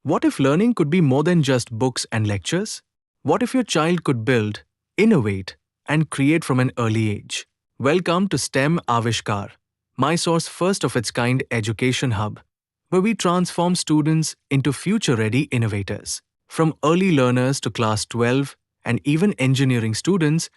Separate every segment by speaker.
Speaker 1: What if learning could be more than just books and lectures? What if your child could build, innovate, and create from an early age? Welcome to STEM Avishkar, Mysore's first of its kind education hub, where we transform students into future-ready innovators. From early learners to class 12 and even engineering students,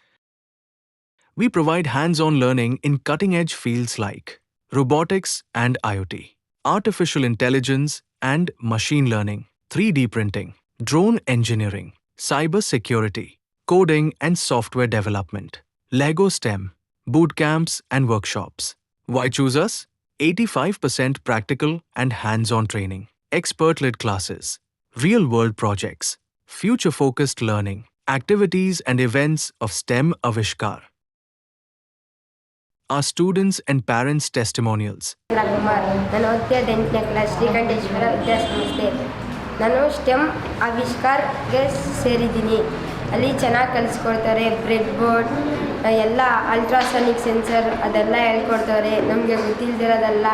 Speaker 1: we provide hands-on learning in cutting-edge fields like robotics and IoT, artificial intelligence and machine learning, 3D printing, drone engineering, cyber security, coding and software development, Lego STEM, boot camps and workshops. Why choose us? 85% practical and hands-on training, expert-led classes, real-world projects, future-focused learning, activities and events of STEM Avishkar. Our students and parents' testimonials.
Speaker 2: Kumar ನಾನು ಓದ್ತಿದ್ದ 8ನೇ class Srikanteshwara ವಿದ್ಯಾಸಂಸ್ಥೆ. ನಾನು stem ಆವಿಷ್ಕಾರ್ಗೆ ಸೇರಿದ್ದೀನಿ. ಅಲ್ಲಿ ಚೆನ್ನಾಗಿ ಕಲಿಸ್ಕೊಡ್ತಾರೆ. Bread board ಎಲ್ಲ ultrasonic sensor ಅದೆಲ್ಲ ಹೇಳ್ಕೊಡ್ತಾರೆ. ನಮಗೆ ಗೊತ್ತಿಲ್ಲದಿರೋದೆಲ್ಲ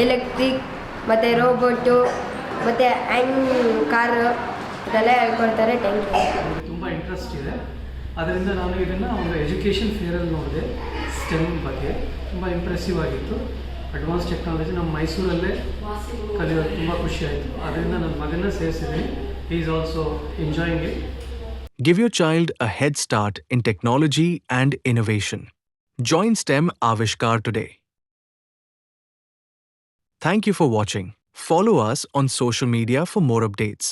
Speaker 2: electric ಮತ್ತು ರೋಬೋಟು ಮತ್ತು ಕಾರು ಅದೆಲ್ಲ ಹೇಳ್ಕೊಡ್ತಾರೆ. Thank you.
Speaker 3: ತುಂಬ ಇಂಟ್ರೆಸ್ಟ್ ಇದೆ. ಅದರಿಂದ ನಾನು ಇದನ್ನು ಒಂದು ಎಜುಕೇಷನ್ ಫೇರಲ್ಲಿ ನೋಡಿದೆ. ಸ್ಟೆಮ್ ಬಗ್ಗೆ ತುಂಬ ಇಂಪ್ರೆಸಿವ್ ಆಗಿತ್ತು. ಅಡ್ವಾನ್ಸ್ ಟೆಕ್ನಾಲಜಿ ನಮ್ಮ ಮೈಸೂರಲ್ಲೇ ಕಲಿಯೋದು ತುಂಬ ಖುಷಿ ಆಯಿತು. ಅದರಿಂದ ನನ್ನ ಮಗನ ಸೇರಿಸಿದ್ದೀನಿ. He is also enjoying it.
Speaker 1: Give your child a head start in technology and innovation. Join STEM Avishkar today. Thank you for watching. Follow us on social media for more updates.